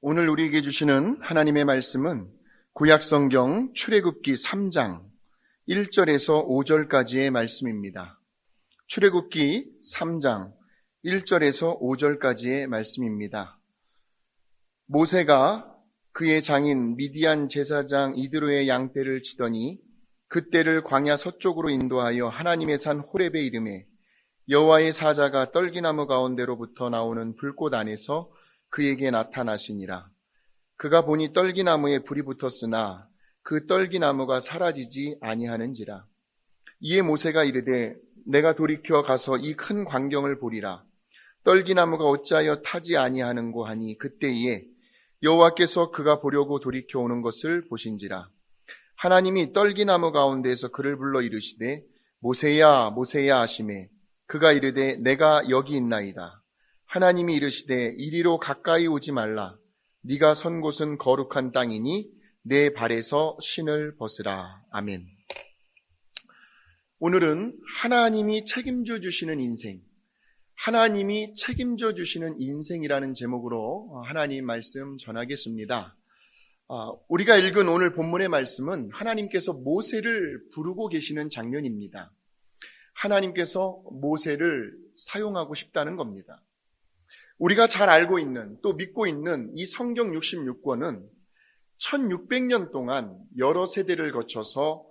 오늘 우리에게 주시는 하나님의 말씀은 구약성경 출애굽기 3장 1절에서 5절까지의 말씀입니다. 출애굽기 3장 1절에서 5절까지의 말씀입니다. 모세가 그의 장인 미디안 제사장 이드로의 양떼를 치더니 그떼를 광야 서쪽으로 인도하여 하나님의 산 호렙에 이르매 여호와의 사자가 떨기나무 가운데로부터 나오는 불꽃 안에서 그에게 나타나시니라. 그가 보니 떨기나무에 불이 붙었으나 그 떨기나무가 사라지지 아니하는지라. 이에 모세가 이르되 내가 돌이켜 가서 이 큰 광경을 보리라. 떨기나무가 어찌하여 타지 아니하는고 하니 그때에 여호와께서 그가 보려고 돌이켜 오는 것을 보신지라. 하나님이 떨기나무 가운데에서 그를 불러 이르시되 모세야 모세야 하시매 그가 이르되 내가 여기 있나이다. 하나님이 이르시되 이리로 가까이 오지 말라. 네가 선 곳은 거룩한 땅이니 내 발에서 신을 벗으라. 아멘. 오늘은 하나님이 책임져 주시는 인생, 하나님이 책임져 주시는 인생이라는 제목으로 하나님 말씀 전하겠습니다. 우리가 읽은 오늘 본문의 말씀은 하나님께서 모세를 부르고 계시는 장면입니다. 하나님께서 모세를 사용하고 싶다는 겁니다. 우리가 잘 알고 있는 또 믿고 있는 이 성경 66권은 1600년 동안 여러 세대를 거쳐서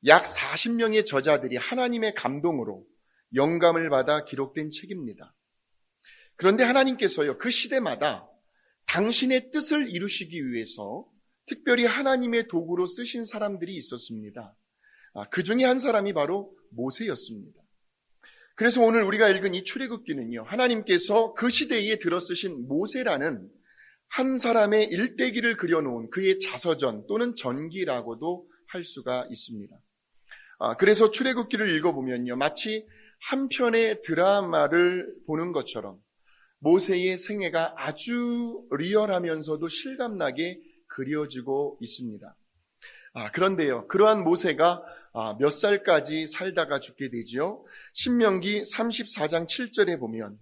약 40명의 저자들이 하나님의 감동으로 영감을 받아 기록된 책입니다. 그런데 하나님께서요, 그 시대마다 당신의 뜻을 이루시기 위해서 특별히 하나님의 도구로 쓰신 사람들이 있었습니다. 그 중에 한 사람이 바로 모세였습니다. 그래서 오늘 우리가 읽은 이 출애굽기는요, 하나님께서 그 시대에 들어 쓰신 모세라는 한 사람의 일대기를 그려놓은 그의 자서전 또는 전기라고도 할 수가 있습니다. 그래서 출애굽기를 읽어보면요, 마치 한 편의 드라마를 보는 것처럼 모세의 생애가 아주 리얼하면서도 실감나게 그려지고 있습니다. 그런데요, 그러한 모세가 몇 살까지 살다가 죽게 되지요? 신명기 34장 7절에 보면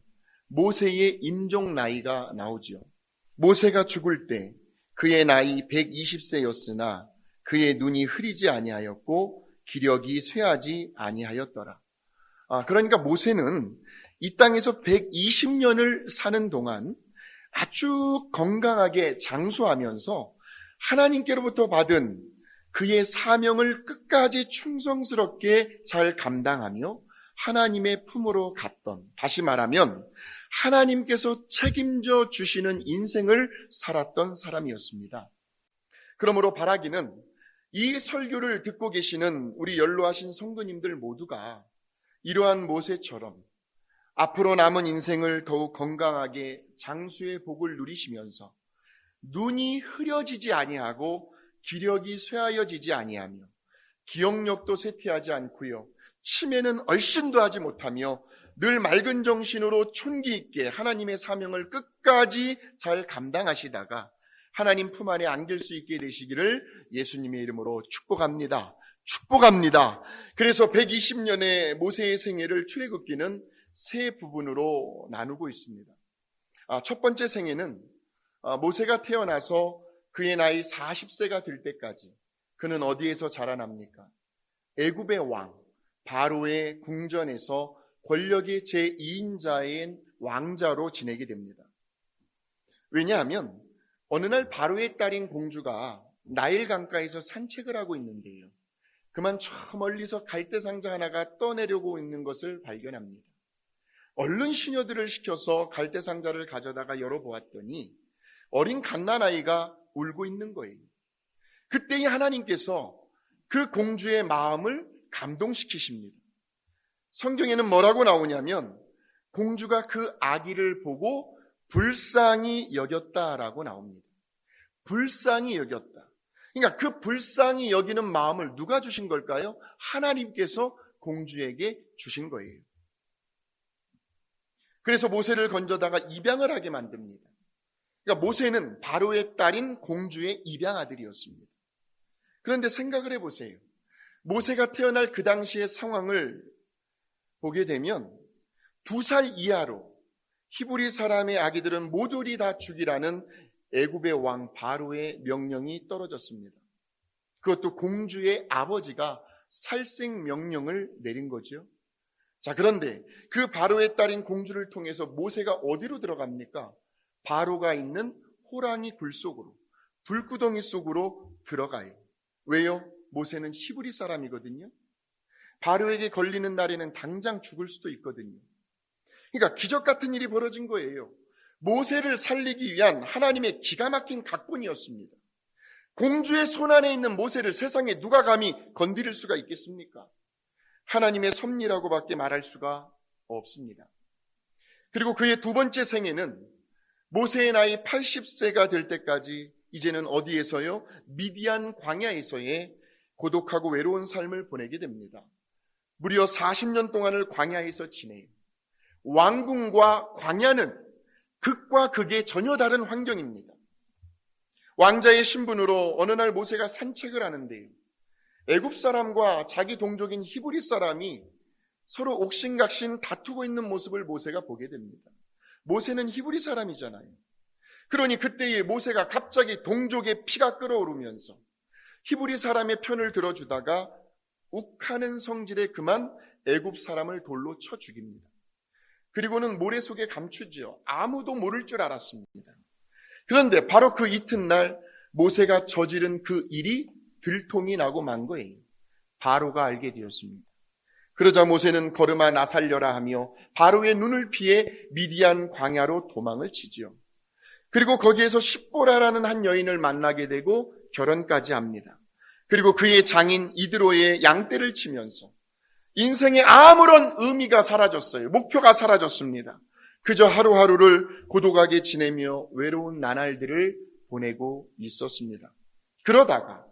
모세의 임종 나이가 나오지요. 모세가 죽을 때 그의 나이 120세였으나 그의 눈이 흐리지 아니하였고 기력이 쇠하지 아니하였더라. 그러니까 모세는 이 땅에서 120년을 사는 동안 아주 건강하게 장수하면서 하나님께로부터 받은 그의 사명을 끝까지 충성스럽게 잘 감당하며 하나님의 품으로 갔던, 다시 말하면 하나님께서 책임져 주시는 인생을 살았던 사람이었습니다. 그러므로 바라기는 이 설교를 듣고 계시는 우리 연로하신 성도님들 모두가 이러한 모세처럼 앞으로 남은 인생을 더욱 건강하게 장수의 복을 누리시면서 눈이 흐려지지 아니하고 기력이 쇠하여지지 아니하며 기억력도 쇠퇴하지 않고요, 치매는 얼씬도 하지 못하며 늘 맑은 정신으로 촌기 있게 하나님의 사명을 끝까지 잘 감당하시다가 하나님 품 안에 안길 수 있게 되시기를 예수님의 이름으로 축복합니다. 축복합니다. 그래서 120년의 모세의 생애를 출애굽기는 세 부분으로 나누고 있습니다. 첫 번째 생애는 모세가 태어나서 그의 나이 40세가 될 때까지 그는 어디에서 자라납니까? 애굽의 왕 바로의 궁전에서 권력의 제2인자인 왕자로 지내게 됩니다. 왜냐하면 어느 날 바로의 딸인 공주가 나일 강가에서 산책을 하고 있는데요, 그만 저 멀리서 갈대상자 하나가 떠내려고 있는 것을 발견합니다. 얼른 시녀들을 시켜서 갈대상자를 가져다가 열어보았더니 어린 갓난아이가 울고 있는 거예요. 그때에 하나님께서 그 공주의 마음을 감동시키십니다. 성경에는 뭐라고 나오냐면 공주가 그 아기를 보고 불쌍히 여겼다라고 나옵니다. 불쌍히 여겼다. 그러니까 그 불쌍히 여기는 마음을 누가 주신 걸까요? 하나님께서 공주에게 주신 거예요. 그래서 모세를 건져다가 입양을 하게 만듭니다. 그러니까 모세는 바로의 딸인 공주의 입양 아들이었습니다. 그런데 생각을 해보세요. 모세가 태어날 그 당시의 상황을 보게 되면 2살 이하로 히브리 사람의 아기들은 모조리 다 죽이라는 애굽의 왕 바로의 명령이 떨어졌습니다. 그것도 공주의 아버지가 살생 명령을 내린 거죠. 자, 그런데 그 바로의 딸인 공주를 통해서 모세가 어디로 들어갑니까? 바로가 있는 호랑이 굴 속으로, 불구덩이 속으로 들어가요. 왜요? 모세는 히브리 사람이거든요. 바로에게 걸리는 날에는 당장 죽을 수도 있거든요. 그러니까 기적 같은 일이 벌어진 거예요. 모세를 살리기 위한 하나님의 기가 막힌 각본이었습니다. 공주의 손안에 있는 모세를 세상에 누가 감히 건드릴 수가 있겠습니까? 하나님의 섭리라고밖에 말할 수가 없습니다. 그리고 그의 두 번째 생애는 모세의 나이 80세가 될 때까지 이제는 어디에서요? 미디안 광야에서의 고독하고 외로운 삶을 보내게 됩니다. 무려 40년 동안을 광야에서 지내요. 왕궁과 광야는 극과 극의 전혀 다른 환경입니다. 왕자의 신분으로 어느 날 모세가 산책을 하는데요. 애굽 사람과 자기 동족인 히브리 사람이 서로 옥신각신 다투고 있는 모습을 모세가 보게 됩니다. 모세는 히브리 사람이잖아요. 그러니 그때에 모세가 갑자기 동족의 피가 끓어오르면서 히브리 사람의 편을 들어주다가 욱하는 성질에 그만 애굽 사람을 돌로 쳐 죽입니다. 그리고는 모래 속에 감추지요. 아무도 모를 줄 알았습니다. 그런데 바로 그 이튿날 모세가 저지른 그 일이 들통이 나고 만 거예요. 바로가 알게 되었습니다. 그러자 모세는 걸음아 나 살려라 하며 바로의 눈을 피해 미디안 광야로 도망을 치지요. 그리고 거기에서 십보라라는 한 여인을 만나게 되고 결혼까지 합니다. 그리고 그의 장인 이드로의 양떼를 치면서 인생의 아무런 의미가 사라졌어요. 목표가 사라졌습니다. 그저 하루하루를 고독하게 지내며 외로운 나날들을 보내고 있었습니다. 그러다가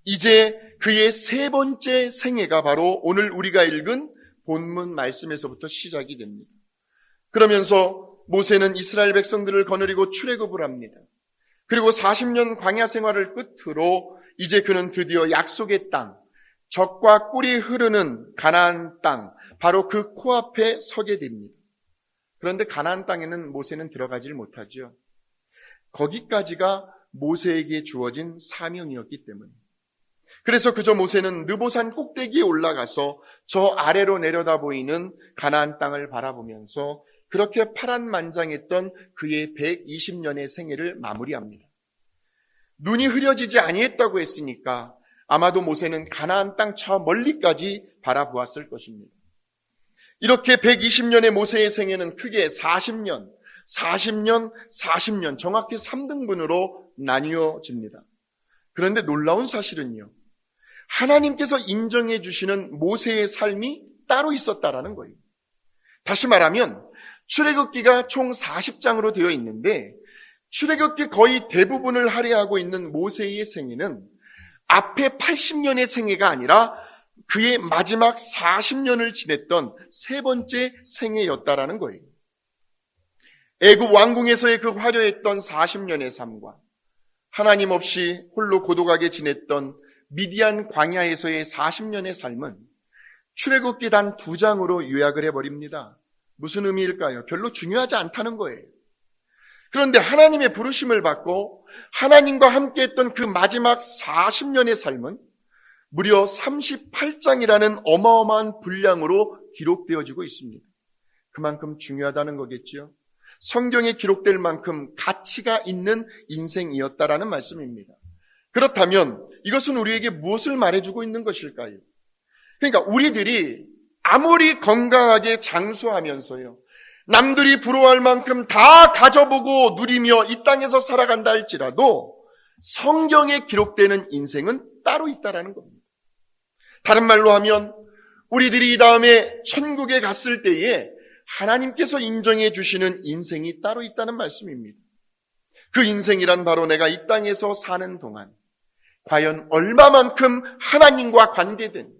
이제 그의 세 번째 생애가 바로 오늘 우리가 읽은 본문 말씀에서부터 시작이 됩니다. 그러면서 모세는 이스라엘 백성들을 거느리고 출애굽을 합니다. 그리고 40년 광야 생활을 끝으로 이제 그는 드디어 약속의 땅, 젖과 꿀이 흐르는 가나안 땅, 바로 그 코앞에 서게 됩니다. 그런데 가나안 땅에는 모세는 들어가질 못하죠. 거기까지가 모세에게 주어진 사명이었기 때문에. 그래서 그저 모세는 느보산 꼭대기에 올라가서 저 아래로 내려다 보이는 가나안 땅을 바라보면서 그렇게 파란만장했던 그의 120년의 생애를 마무리합니다. 눈이 흐려지지 아니했다고 했으니까 아마도 모세는 가나안 땅 저 멀리까지 바라보았을 것입니다. 이렇게 120년의 모세의 생애는 크게 40년, 40년, 40년 정확히 3등분으로 나뉘어집니다. 그런데 놀라운 사실은요. 하나님께서 인정해 주시는 모세의 삶이 따로 있었다라는 거예요. 다시 말하면 출애굽기가 총 40장으로 되어 있는데 출애굽기 거의 대부분을 할애하고 있는 모세의 생애는 앞에 80년의 생애가 아니라 그의 마지막 40년을 지냈던 세 번째 생애였다라는 거예요. 애굽 왕궁에서의 그 화려했던 40년의 삶과 하나님 없이 홀로 고독하게 지냈던 미디안 광야에서의 40년의 삶은 출애굽기 단 2장으로 요약을 해버립니다. 무슨 의미일까요? 별로 중요하지 않다는 거예요. 그런데 하나님의 부르심을 받고 하나님과 함께했던 그 마지막 40년의 삶은 무려 38장이라는 어마어마한 분량으로 기록되어지고 있습니다. 그만큼 중요하다는 거겠죠. 성경에 기록될 만큼 가치가 있는 인생이었다라는 말씀입니다. 그렇다면 이것은 우리에게 무엇을 말해주고 있는 것일까요? 그러니까 우리들이 아무리 건강하게 장수하면서요, 남들이 부러워할 만큼 다 가져보고 누리며 이 땅에서 살아간다 할지라도 성경에 기록되는 인생은 따로 있다라는 겁니다. 다른 말로 하면 우리들이 이 다음에 천국에 갔을 때에 하나님께서 인정해 주시는 인생이 따로 있다는 말씀입니다. 그 인생이란 바로 내가 이 땅에서 사는 동안 과연 얼마만큼 하나님과 관계된,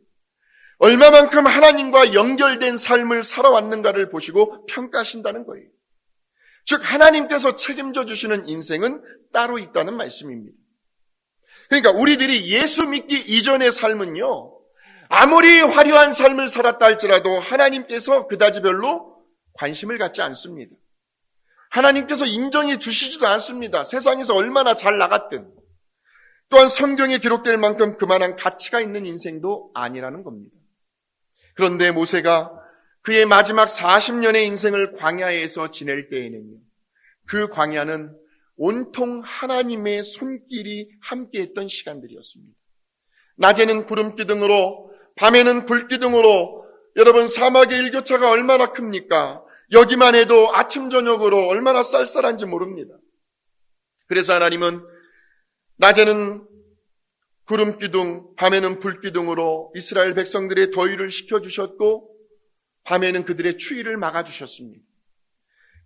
얼마만큼 하나님과 연결된 삶을 살아왔는가를 보시고 평가하신다는 거예요. 즉 하나님께서 책임져 주시는 인생은 따로 있다는 말씀입니다. 그러니까 우리들이 예수 믿기 이전의 삶은요, 아무리 화려한 삶을 살았다 할지라도 하나님께서 그다지 별로 관심을 갖지 않습니다. 하나님께서 인정해 주시지도 않습니다. 세상에서 얼마나 잘 나갔든. 또한 성경에 기록될 만큼 그만한 가치가 있는 인생도 아니라는 겁니다. 그런데 모세가 그의 마지막 40년의 인생을 광야에서 지낼 때에는요, 그 광야는 온통 하나님의 손길이 함께했던 시간들이었습니다. 낮에는 구름기둥으로, 밤에는 불기둥으로, 여러분 사막의 일교차가 얼마나 큽니까? 여기만 해도 아침 저녁으로 얼마나 쌀쌀한지 모릅니다. 그래서 하나님은 낮에는 구름기둥, 밤에는 불기둥으로 이스라엘 백성들의 더위를 식혀주셨고, 밤에는 그들의 추위를 막아주셨습니다.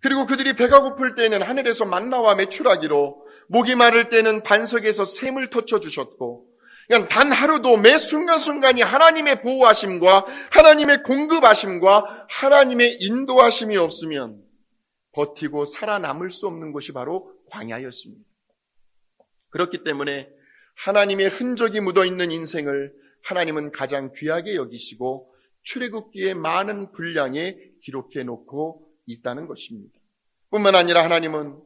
그리고 그들이 배가 고플 때는 하늘에서 만나와 메추라기로, 목이 마를 때는 반석에서 샘을 터쳐주셨고, 그냥 단 하루도 매 순간순간이 하나님의 보호하심과 하나님의 공급하심과 하나님의 인도하심이 없으면 버티고 살아남을 수 없는 곳이 바로 광야였습니다. 그렇기 때문에 하나님의 흔적이 묻어있는 인생을 하나님은 가장 귀하게 여기시고 출애굽기에 많은 분량에 기록해 놓고 있다는 것입니다. 뿐만 아니라 하나님은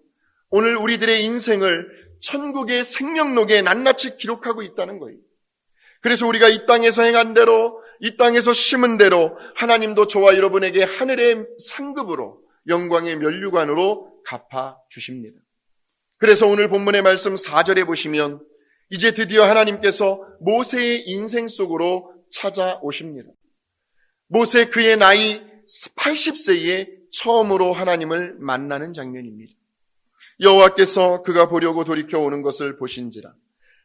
오늘 우리들의 인생을 천국의 생명록에 낱낱이 기록하고 있다는 거예요. 그래서 우리가 이 땅에서 행한 대로, 이 땅에서 심은 대로 하나님도 저와 여러분에게 하늘의 상급으로, 영광의 면류관으로 갚아주십니다. 그래서 오늘 본문의 말씀 4절에 보시면 이제 드디어 하나님께서 모세의 인생 속으로 찾아오십니다. 모세 그의 나이 80세에 처음으로 하나님을 만나는 장면입니다. 여호와께서 그가 보려고 돌이켜 오는 것을 보신지라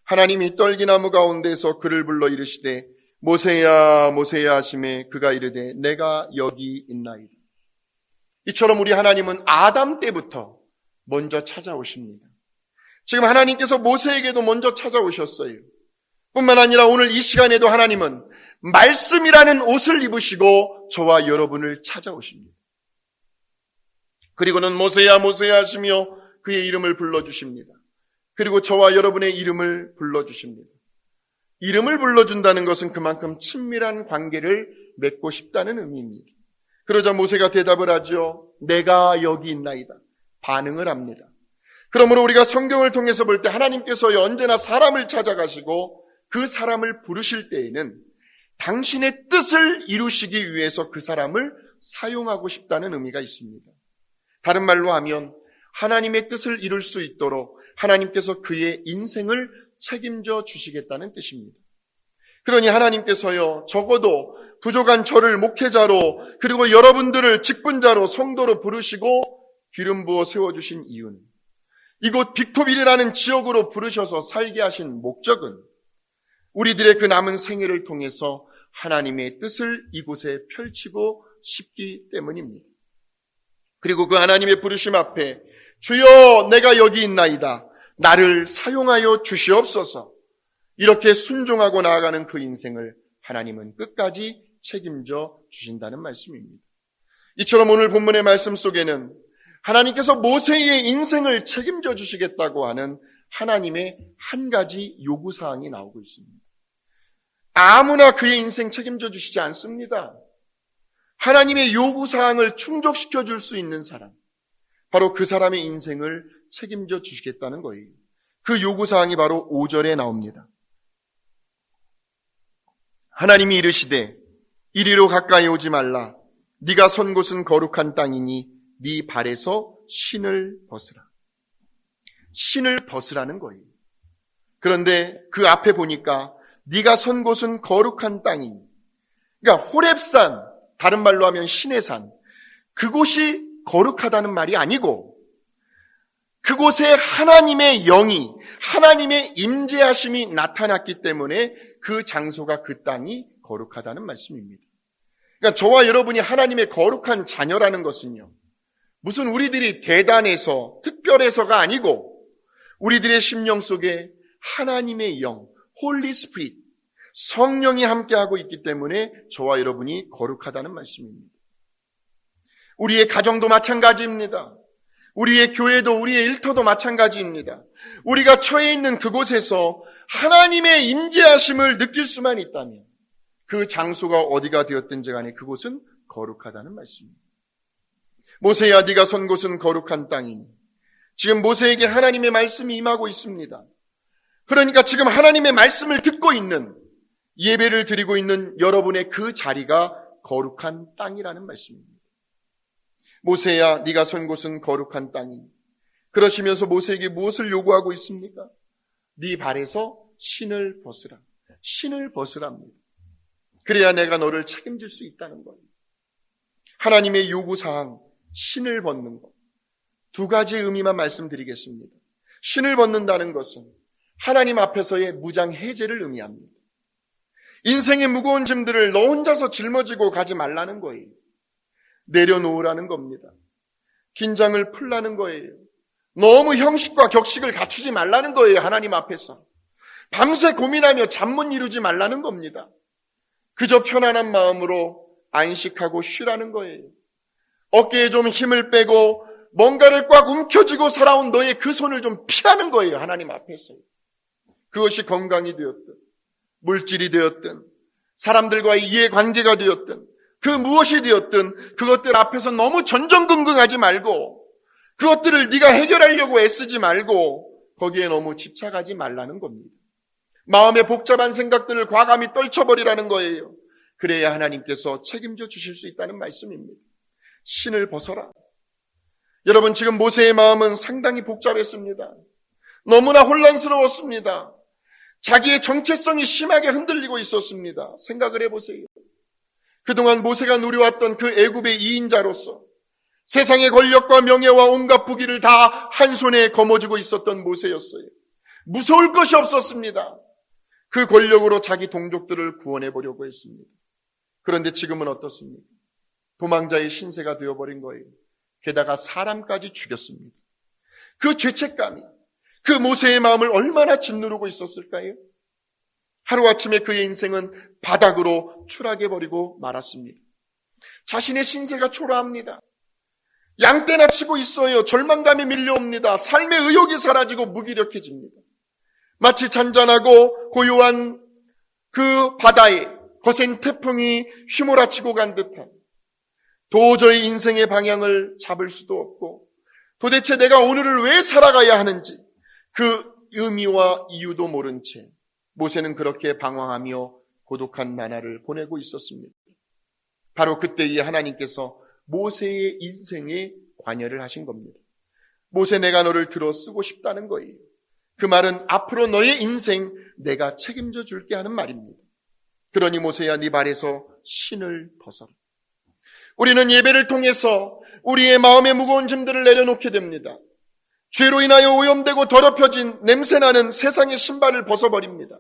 하나님이 떨기나무 가운데서 그를 불러 이르시되 모세야 모세야 하시매 그가 이르되 내가 여기 있나이다. 이처럼 우리 하나님은 아담 때부터 먼저 찾아오십니다. 지금 하나님께서 모세에게도 먼저 찾아오셨어요. 뿐만 아니라 오늘 이 시간에도 하나님은 말씀이라는 옷을 입으시고 저와 여러분을 찾아오십니다. 그리고는 모세야 모세야 하시며 그의 이름을 불러주십니다. 그리고 저와 여러분의 이름을 불러주십니다. 이름을 불러준다는 것은 그만큼 친밀한 관계를 맺고 싶다는 의미입니다. 그러자 모세가 대답을 하죠. 내가 여기 있나이다. 반응을 합니다. 그러므로 우리가 성경을 통해서 볼 때 하나님께서 언제나 사람을 찾아가시고 그 사람을 부르실 때에는 당신의 뜻을 이루시기 위해서 그 사람을 사용하고 싶다는 의미가 있습니다. 다른 말로 하면 하나님의 뜻을 이룰 수 있도록 하나님께서 그의 인생을 책임져 주시겠다는 뜻입니다. 그러니 하나님께서요, 적어도 부족한 저를 목회자로 그리고 여러분들을 직분자로 성도로 부르시고 기름 부어 세워주신 이유는 이곳 빅토빌이라는 지역으로 부르셔서 살게 하신 목적은 우리들의 그 남은 생애를 통해서 하나님의 뜻을 이곳에 펼치고 싶기 때문입니다. 그리고 그 하나님의 부르심 앞에 주여 내가 여기 있나이다. 나를 사용하여 주시옵소서. 이렇게 순종하고 나아가는 그 인생을 하나님은 끝까지 책임져 주신다는 말씀입니다. 이처럼 오늘 본문의 말씀 속에는 하나님께서 모세의 인생을 책임져 주시겠다고 하는 하나님의 한 가지 요구사항이 나오고 있습니다. 아무나 그의 인생 책임져 주시지 않습니다. 하나님의 요구사항을 충족시켜 줄 수 있는 사람, 바로 그 사람의 인생을 책임져 주시겠다는 거예요. 그 요구사항이 바로 5절에 나옵니다. 하나님이 이르시되 이리로 가까이 오지 말라. 네가 선 곳은 거룩한 땅이니 네 발에서 신을 벗으라. 신을 벗으라는 거예요. 그런데 그 앞에 보니까 네가 선 곳은 거룩한 땅이니, 그러니까 호렙산, 다른 말로 하면 신의 산, 그곳이 거룩하다는 말이 아니고 그곳에 하나님의 영이, 하나님의 임재하심이 나타났기 때문에 그 장소가, 그 땅이 거룩하다는 말씀입니다. 그러니까 저와 여러분이 하나님의 거룩한 자녀라는 것은요, 무슨 우리들이 대단해서 특별해서가 아니고 우리들의 심령 속에 하나님의 영, 홀리 스피릿, 성령이 함께하고 있기 때문에 저와 여러분이 거룩하다는 말씀입니다. 우리의 가정도 마찬가지입니다. 우리의 교회도, 우리의 일터도 마찬가지입니다. 우리가 처해 있는 그곳에서 하나님의 임재하심을 느낄 수만 있다면 그 장소가 어디가 되었든지 간에 그곳은 거룩하다는 말씀입니다. 모세야, 네가 선 곳은 거룩한 땅이니. 지금 모세에게 하나님의 말씀이 임하고 있습니다. 그러니까 지금 하나님의 말씀을 듣고 있는, 예배를 드리고 있는 여러분의 그 자리가 거룩한 땅이라는 말씀입니다. 모세야, 네가 선 곳은 거룩한 땅이니. 그러시면서 모세에게 무엇을 요구하고 있습니까? 네 발에서 신을 벗으라. 신을 벗으랍니다. 그래야 내가 너를 책임질 수 있다는 거예요. 하나님의 요구사항, 신을 벗는 것. 두 가지 의미만 말씀드리겠습니다. 신을 벗는다는 것은 하나님 앞에서의 무장 해제를 의미합니다. 인생의 무거운 짐들을 너 혼자서 짊어지고 가지 말라는 거예요. 내려놓으라는 겁니다. 긴장을 풀라는 거예요. 너무 형식과 격식을 갖추지 말라는 거예요. 하나님 앞에서. 밤새 고민하며 잠 못 이루지 말라는 겁니다. 그저 편안한 마음으로 안식하고 쉬라는 거예요. 어깨에 좀 힘을 빼고 뭔가를 꽉 움켜쥐고 살아온 너의 그 손을 좀 피하는 거예요. 하나님 앞에서. 그것이 건강이 되었든 물질이 되었든 사람들과의 이해관계가 되었든 그 무엇이 되었든 그것들 앞에서 너무 전전긍긍하지 말고 그것들을 네가 해결하려고 애쓰지 말고 거기에 너무 집착하지 말라는 겁니다. 마음의 복잡한 생각들을 과감히 떨쳐버리라는 거예요. 그래야 하나님께서 책임져 주실 수 있다는 말씀입니다. 신을 벗어라. 여러분, 지금 모세의 마음은 상당히 복잡했습니다. 너무나 혼란스러웠습니다. 자기의 정체성이 심하게 흔들리고 있었습니다. 생각을 해보세요. 그동안 모세가 누려왔던 그 애굽의 2인자로서 세상의 권력과 명예와 온갖 부귀를 다 한 손에 거머쥐고 있었던 모세였어요. 무서울 것이 없었습니다. 그 권력으로 자기 동족들을 구원해 보려고 했습니다. 그런데 지금은 어떻습니까? 도망자의 신세가 되어버린 거예요. 게다가 사람까지 죽였습니다. 그 죄책감이 그 모세의 마음을 얼마나 짓누르고 있었을까요? 하루아침에 그의 인생은 바닥으로 추락해버리고 말았습니다. 자신의 신세가 초라합니다. 양떼나 치고 있어요. 절망감이 밀려옵니다. 삶의 의욕이 사라지고 무기력해집니다. 마치 잔잔하고 고요한 그 바다에 거센 태풍이 휘몰아치고 간 듯한, 도저히 인생의 방향을 잡을 수도 없고 도대체 내가 오늘을 왜 살아가야 하는지 그 의미와 이유도 모른 채 모세는 그렇게 방황하며 고독한 나날을 보내고 있었습니다. 바로 그때에 하나님께서 모세의 인생에 관여를 하신 겁니다. 모세, 내가 너를 들어 쓰고 싶다는 거예요. 그 말은 앞으로 너의 인생 내가 책임져 줄게 하는 말입니다. 그러니 모세야, 네 발에서 신을 벗어라. 우리는 예배를 통해서 우리의 마음의 무거운 짐들을 내려놓게 됩니다. 죄로 인하여 오염되고 더럽혀진 냄새나는 세상의 신발을 벗어버립니다.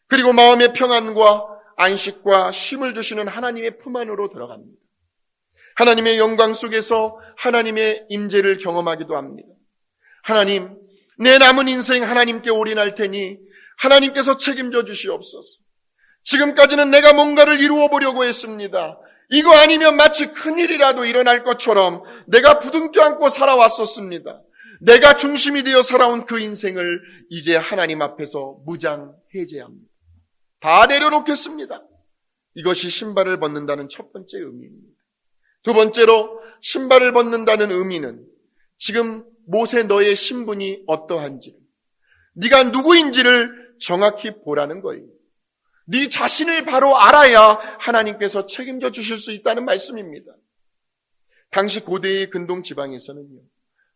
그리고 마음의 평안과 안식과 쉼을 주시는 하나님의 품 안으로 들어갑니다. 하나님의 영광 속에서 하나님의 임재를 경험하기도 합니다. 하나님, 내 남은 인생 하나님께 올인할 테니 하나님께서 책임져 주시옵소서. 지금까지는 내가 뭔가를 이루어 보려고 했습니다. 이거 아니면 마치 큰일이라도 일어날 것처럼 내가 부둥켜 안고 살아왔었습니다. 내가 중심이 되어 살아온 그 인생을 이제 하나님 앞에서 무장 해제합니다. 다 내려놓겠습니다. 이것이 신발을 벗는다는 첫 번째 의미입니다. 두 번째로, 신발을 벗는다는 의미는 지금 모세 너의 신분이 어떠한지를, 네가 누구인지를 정확히 보라는 거예요. 네 자신을 바로 알아야 하나님께서 책임져 주실 수 있다는 말씀입니다. 당시 고대의 근동 지방에서는요,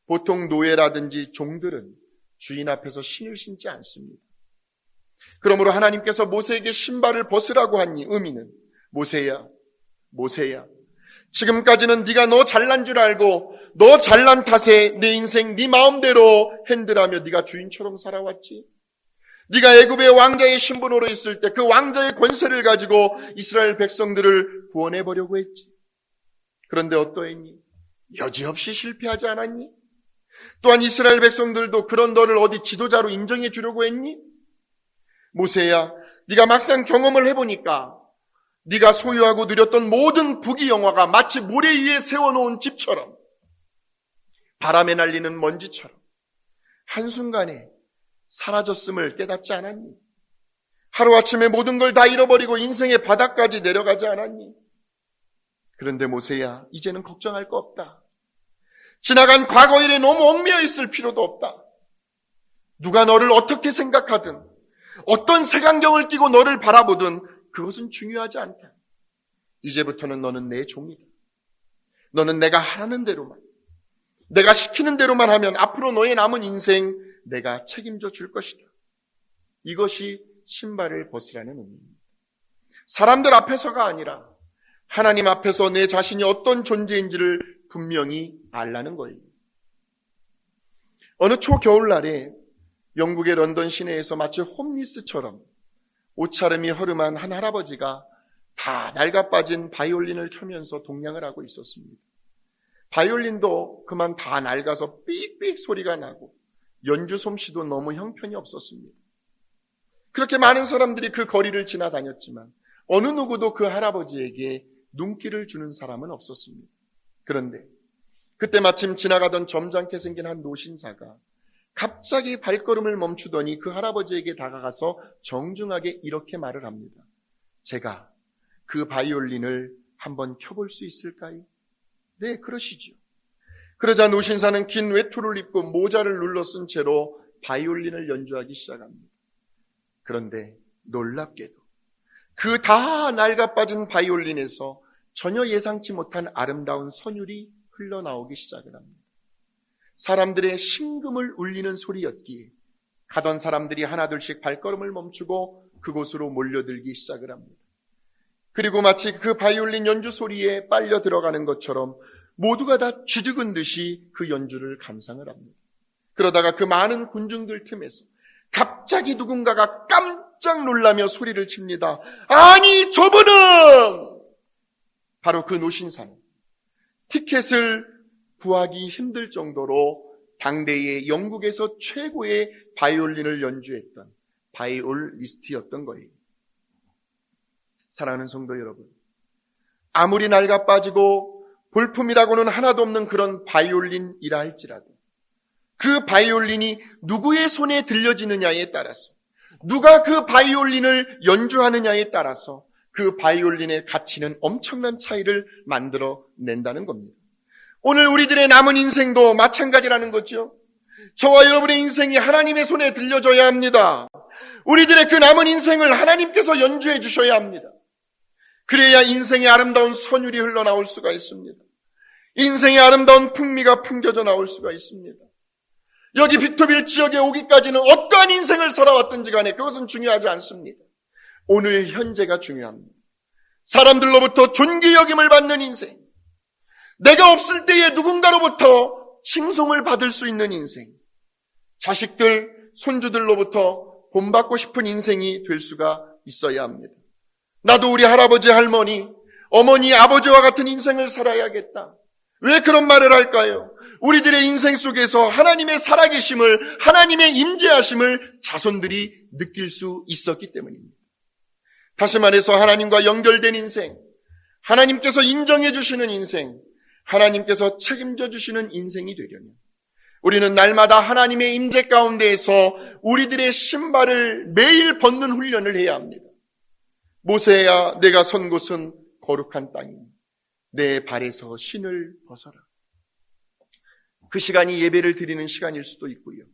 보통 노예라든지 종들은 주인 앞에서 신을 신지 않습니다. 그러므로 하나님께서 모세에게 신발을 벗으라고 한 이 의미는, 모세야, 지금까지는 네가 너 잘난 줄 알고 너 잘난 탓에 내 인생 네 마음대로 핸들하며 네가 주인처럼 살아왔지. 네가 애굽의 왕자의 신분으로 있을 때 그 왕자의 권세를 가지고 이스라엘 백성들을 구원해 보려고 했지. 그런데 어떠했니? 여지없이 실패하지 않았니? 또한 이스라엘 백성들도 그런 너를 어디 지도자로 인정해 주려고 했니? 모세야, 네가 막상 경험을 해보니까 네가 소유하고 누렸던 모든 부귀 영화가 마치 모래 위에 세워놓은 집처럼, 바람에 날리는 먼지처럼 한순간에 사라졌음을 깨닫지 않았니? 하루아침에 모든 걸 다 잃어버리고 인생의 바닥까지 내려가지 않았니? 그런데 모세야, 이제는 걱정할 거 없다. 지나간 과거 일에 너무 얽매여 있을 필요도 없다. 누가 너를 어떻게 생각하든 어떤 색안경을 끼고 너를 바라보든 그것은 중요하지 않다. 이제부터는 너는 내 종이다. 너는 내가 하라는 대로만, 내가 시키는 대로만 하면 앞으로 너의 남은 인생 내가 책임져 줄 것이다. 이것이 신발을 벗으라는 의미입니다. 사람들 앞에서가 아니라 하나님 앞에서 내 자신이 어떤 존재인지를 분명히 알라는 거예요. 어느 초겨울날에 영국의 런던 시내에서 마치 홈리스처럼 옷차림이 허름한 한 할아버지가 다 낡아빠진 바이올린을 켜면서 동냥을 하고 있었습니다. 바이올린도 그만 다 낡아서 삑삑 소리가 나고 연주 솜씨도 너무 형편이 없었습니다. 그렇게 많은 사람들이 그 거리를 지나다녔지만 어느 누구도 그 할아버지에게 눈길을 주는 사람은 없었습니다. 그런데 그때 마침 지나가던 점잖게 생긴 한 노신사가 갑자기 발걸음을 멈추더니 그 할아버지에게 다가가서 정중하게 이렇게 말을 합니다. 제가 그 바이올린을 한번 켜볼 수 있을까요? 네, 그러시죠. 그러자 노신사는 긴 외투를 입고 모자를 눌러 쓴 채로 바이올린을 연주하기 시작합니다. 그런데 놀랍게도 그 다 낡아빠진 바이올린에서 전혀 예상치 못한 아름다운 선율이 흘러나오기 시작을 합니다. 사람들의 심금을 울리는 소리였기에 가던 사람들이 하나둘씩 발걸음을 멈추고 그곳으로 몰려들기 시작을 합니다. 그리고 마치 그 바이올린 연주 소리에 빨려 들어가는 것처럼 모두가 다 쥐죽은 듯이 그 연주를 감상을 합니다. 그러다가 그 많은 군중들 틈에서 갑자기 누군가가 깜짝 놀라며 소리를 칩니다. 아니, 저분은! 바로 그 노신사는 티켓을 구하기 힘들 정도로 당대의 영국에서 최고의 바이올린을 연주했던 바이올리스트였던 거예요. 사랑하는 성도 여러분, 아무리 낡아 빠지고 볼품이라고는 하나도 없는 그런 바이올린이라 할지라도 그 바이올린이 누구의 손에 들려지느냐에 따라서, 누가 그 바이올린을 연주하느냐에 따라서 그 바이올린의 가치는 엄청난 차이를 만들어 낸다는 겁니다. 오늘 우리들의 남은 인생도 마찬가지라는 거죠. 저와 여러분의 인생이 하나님의 손에 들려줘야 합니다. 우리들의 그 남은 인생을 하나님께서 연주해 주셔야 합니다. 그래야 인생의 아름다운 선율이 흘러나올 수가 있습니다. 인생의 아름다운 풍미가 풍겨져 나올 수가 있습니다. 여기 빅토빌 지역에 오기까지는 어떠한 인생을 살아왔든지 간에 그것은 중요하지 않습니다. 오늘 현재가 중요합니다. 사람들로부터 존귀 여김을 받는 인생, 내가 없을 때에 누군가로부터 칭송을 받을 수 있는 인생, 자식들, 손주들로부터 본받고 싶은 인생이 될 수가 있어야 합니다. 나도 우리 할아버지, 할머니, 어머니, 아버지와 같은 인생을 살아야겠다. 왜 그런 말을 할까요? 우리들의 인생 속에서 하나님의 살아계심을, 하나님의 임재하심을 자손들이 느낄 수 있었기 때문입니다. 다시 말해서 하나님과 연결된 인생, 하나님께서 인정해 주시는 인생, 하나님께서 책임져 주시는 인생이 되려면 우리는 날마다 하나님의 임재 가운데에서 우리들의 신발을 매일 벗는 훈련을 해야 합니다. 모세야, 내가 선 곳은 거룩한 땅이니 내 발에서 신을 벗어라. 그 시간이 예배를 드리는 시간일 수도 있고요,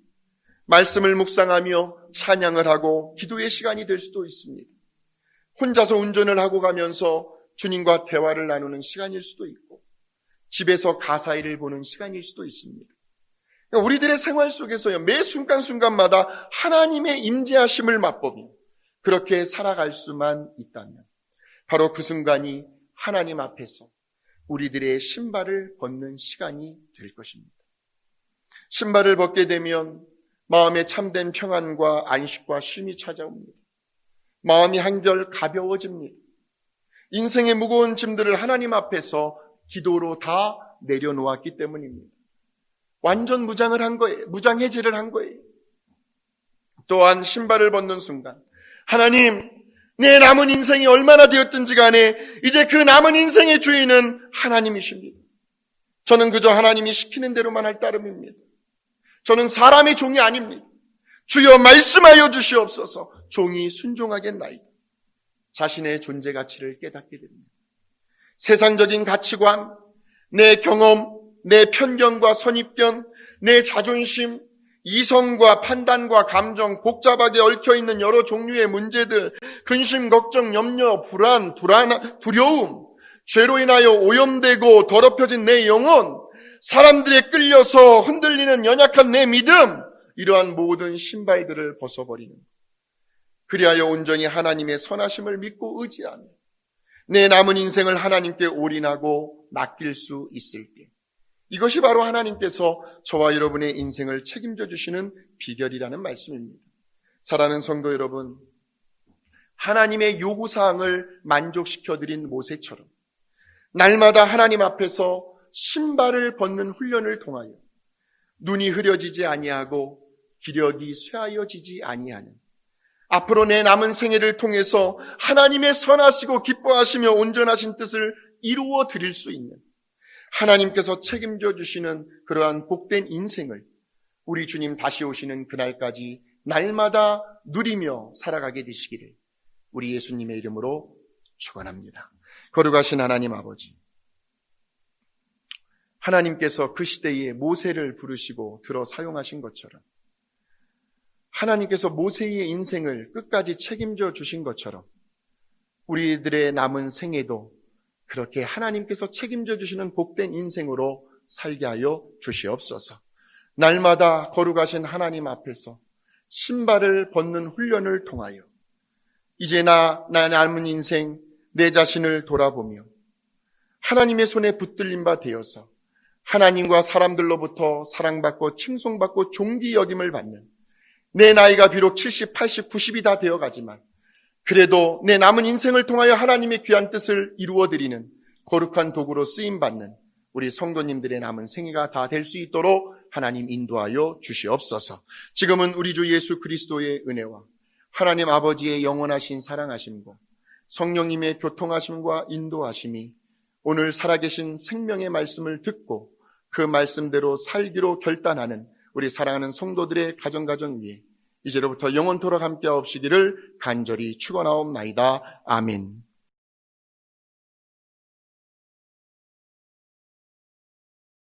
말씀을 묵상하며 찬양을 하고 기도의 시간이 될 수도 있습니다. 혼자서 운전을 하고 가면서 주님과 대화를 나누는 시간일 수도 있고, 집에서 가사일을 보는 시간일 수도 있습니다. 우리들의 생활 속에서요, 매 순간순간마다 하나님의 임재하심을 맛보며 그렇게 살아갈 수만 있다면 바로 그 순간이 하나님 앞에서 우리들의 신발을 벗는 시간이 될 것입니다. 신발을 벗게 되면 마음에 참된 평안과 안식과 쉼이 찾아옵니다. 마음이 한결 가벼워집니다. 인생의 무거운 짐들을 하나님 앞에서 기도로 다 내려놓았기 때문입니다. 완전 무장을 한 거예요. 무장 해제를 한 거예요. 또한 신발을 벗는 순간 하나님, 내 남은 인생이 얼마나 되었든지 간에 이제 그 남은 인생의 주인은 하나님이십니다. 저는 그저 하나님이 시키는 대로만 할 따름입니다. 저는 사람의 종이 아닙니다. 주여 말씀하여 주시옵소서. 종이 순종하겠나이다. 자신의 존재 가치를 깨닫게 됩니다. 세상적인 가치관, 내 경험, 내 편견과 선입견, 내 자존심, 이성과 판단과 감정, 복잡하게 얽혀있는 여러 종류의 문제들, 근심, 걱정, 염려, 불안, 두려움, 죄로 인하여 오염되고 더럽혀진 내 영혼, 사람들에 끌려서 흔들리는 연약한 내 믿음, 이러한 모든 신발들을 벗어버리는, 그리하여 온전히 하나님의 선하심을 믿고 의지하며 내 남은 인생을 하나님께 올인하고 맡길 수 있을 때, 이것이 바로 하나님께서 저와 여러분의 인생을 책임져 주시는 비결이라는 말씀입니다. 사랑하는 성도 여러분, 하나님의 요구사항을 만족시켜드린 모세처럼 날마다 하나님 앞에서 신발을 벗는 훈련을 통하여 눈이 흐려지지 아니하고 기력이 쇠하여지지 아니하는, 앞으로 내 남은 생애를 통해서 하나님의 선하시고 기뻐하시며 온전하신 뜻을 이루어 드릴 수 있는, 하나님께서 책임져 주시는 그러한 복된 인생을 우리 주님 다시 오시는 그날까지 날마다 누리며 살아가게 되시기를 우리 예수님의 이름으로 축원합니다. 거룩하신 하나님 아버지, 하나님께서 그 시대에 모세를 부르시고 들어 사용하신 것처럼, 하나님께서 모세의 인생을 끝까지 책임져 주신 것처럼 우리들의 남은 생애도 그렇게 하나님께서 책임져 주시는 복된 인생으로 살게 하여 주시옵소서. 날마다 거룩하신 하나님 앞에서 신발을 벗는 훈련을 통하여 이제 나 남은 인생 내 자신을 돌아보며 하나님의 손에 붙들린 바 되어서 하나님과 사람들로부터 사랑받고 칭송받고 존귀 여김을 받는, 내 나이가 비록 70, 80, 90이 다 되어가지만 그래도 내 남은 인생을 통하여 하나님의 귀한 뜻을 이루어드리는 거룩한 도구로 쓰임받는 우리 성도님들의 남은 생애가 다 될 수 있도록 하나님 인도하여 주시옵소서. 지금은 우리 주 예수 그리스도의 은혜와 하나님 아버지의 영원하신 사랑하심과 성령님의 교통하심과 인도하심이 오늘 살아계신 생명의 말씀을 듣고 그 말씀대로 살기로 결단하는 우리 사랑하는 성도들의 가정 위에 이제로부터 영원토록 함께하옵시기를 간절히 축원하옵나이다. 아멘.